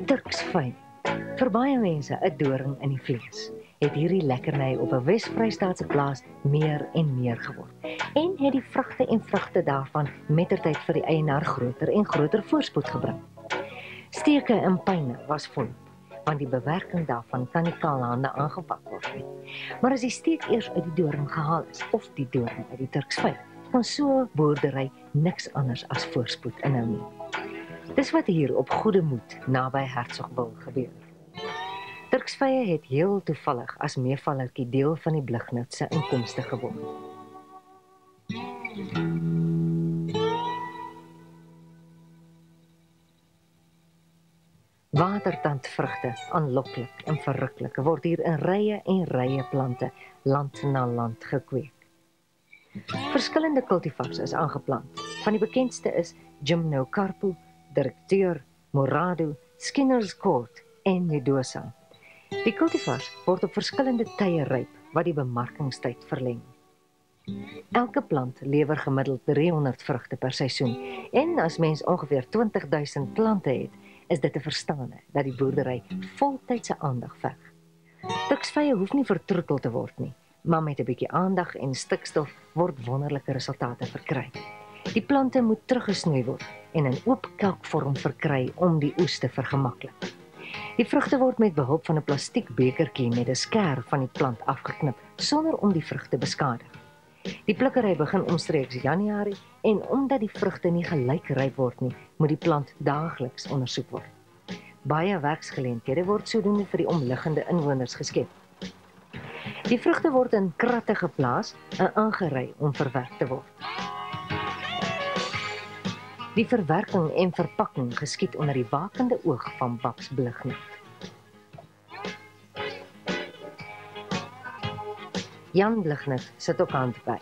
Die Turksvy, vir baie mense 'n doring in die vlees, het hierdie lekkerny op 'n Wes-Vrystaatse plaas meer en meer geword. En het die vrugte en vrugte daarvan mettertyd vir die eienaar groter en groter voorspoed gebring. Steke en pyne was volop, want die bewerking daarvan kan nie kaalhande aangepak word nie. Maar as die steek eers uit die doring gehaal is, of die doring uit die Turksvy, kan so 'n boerdery niks anders as voorspoed inhou nie. Dis wat hier op Goede Moed naby Hertsgbil gebeur. Turksvye het heel toevallig as meevallertjie deel van die Blighnout se inkomste geword. Watertandvrugte, aanloklik en verruklik, word hier in rye en rye plante land na land gekweek. Verskillende cultivars is aangeplant. Van die bekendste is Gymnocarpus, Directeur, Morado, Skinner's Court en Medusa. Die cultivars word op verskillende tye ryp wat die bemarkingstyd verleng. Elke plant lewer gemiddeld 300 vrugte per seisoen en as mens ongeveer 20.000 plante het, is dit te verstaan dat die boerdery voltydse aandag verg. Turksvye hoef nie vertroetel te word nie, maar met 'n bietjie aandag en stikstof word wonderlike resultate verkry. Die plante moet teruggesnoei word en in oop kelkvorm verkry om die oes te vergemaklik. Die vrugte word met behulp van 'n plastiek bekertjie met 'n skêr van die plant afgeknip sonder om die vrug te beskadig. Die plukkery begin omstreeks Januarie en omdat die vrugte nie gelyk ryp word nie, moet die plant daagliks ondersoek word. Baie werksgeleenthede word sodoende vir die omliggende inwoners geskep. Die vrugte word in kratte geplaas en aangery om verwerk te word. Die verwerking en verpakking geskied onder die wakende oog van Babs Blighnout. Jan Blighnout sit ook hand by.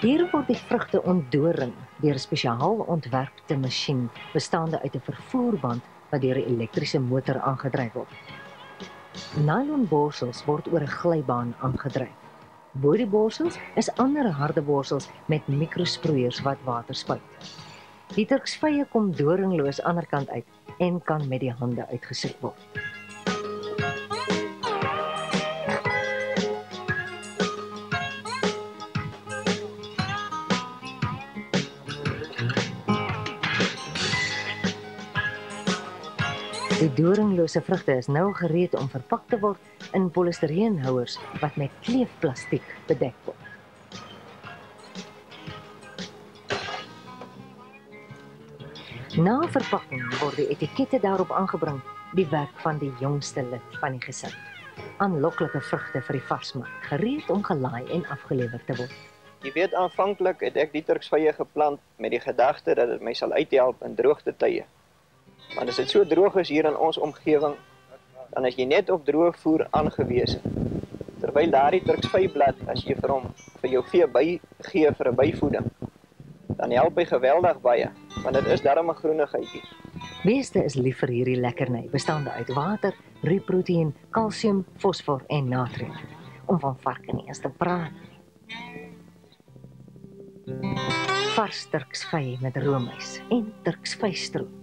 Hier word die vrugte ontdoring deur 'n spesiaal ontwerpte masjien bestaande uit 'n vervoerband wat deur 'n elektriese motor aangedryf word. Nylonborsels word oor 'n glybaan aangedryf. Bo die borsels is ander harde borsels met mikrosproeiers wat water spuit. Die Turksvye kom doringloos aanderkant uit en kan met die hande uitgesoek word. Die doringlose vrugte is nou gereed om verpak te word in polistireenhouers wat met kleefplastiek bedek word. Na verpakking word die etikette daarop aangebring, die werk van die jongste lid van die gesin. Aanloklike vrugte vir die varsmark, gereed om gelaai en afgelewer te word. Jy weet, aanvanklik het ek die Turksvye geplant met die gedagte dat dit my sal uithelp in droogtetye. Want as dit so droog is hier in ons omgewing, dan is jy net op droë voer aangewese. Terwyl daardie Turksvyblad, as jy vir jou vee bygee vir 'n byvoeding, dan help hy geweldig baie, want dit is darm 'n groenigheidjie. Meeste is lief vir hierdie lekkerny, bestaande uit water, ruwproteïen, kalsium, fosfor en natrium. Om van varke nie eens te praat. Vars Turksvy met roomys en Turksvystroop.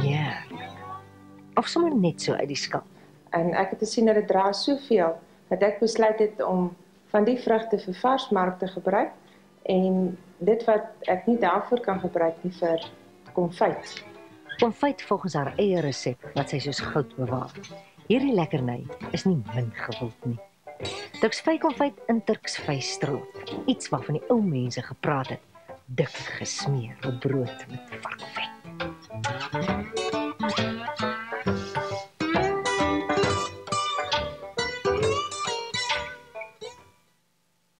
Ja. Of sommer net so uit die skap. En ek het gesien dat dit dra soveel dat ek besluit het om van die vrugte vir varsmark te gebruik en dit wat ek nie daarvoor kan gebruik nie vir konfyt. Konfyt volgens haar eie resep wat sy soos goud bewaar. Hierdie lekkerny is nie min gewild nie. Turksvy konfyt in Turksvystroop, iets waarvan die ou mense gepraat het, dik gesmeer op brood met varkvet.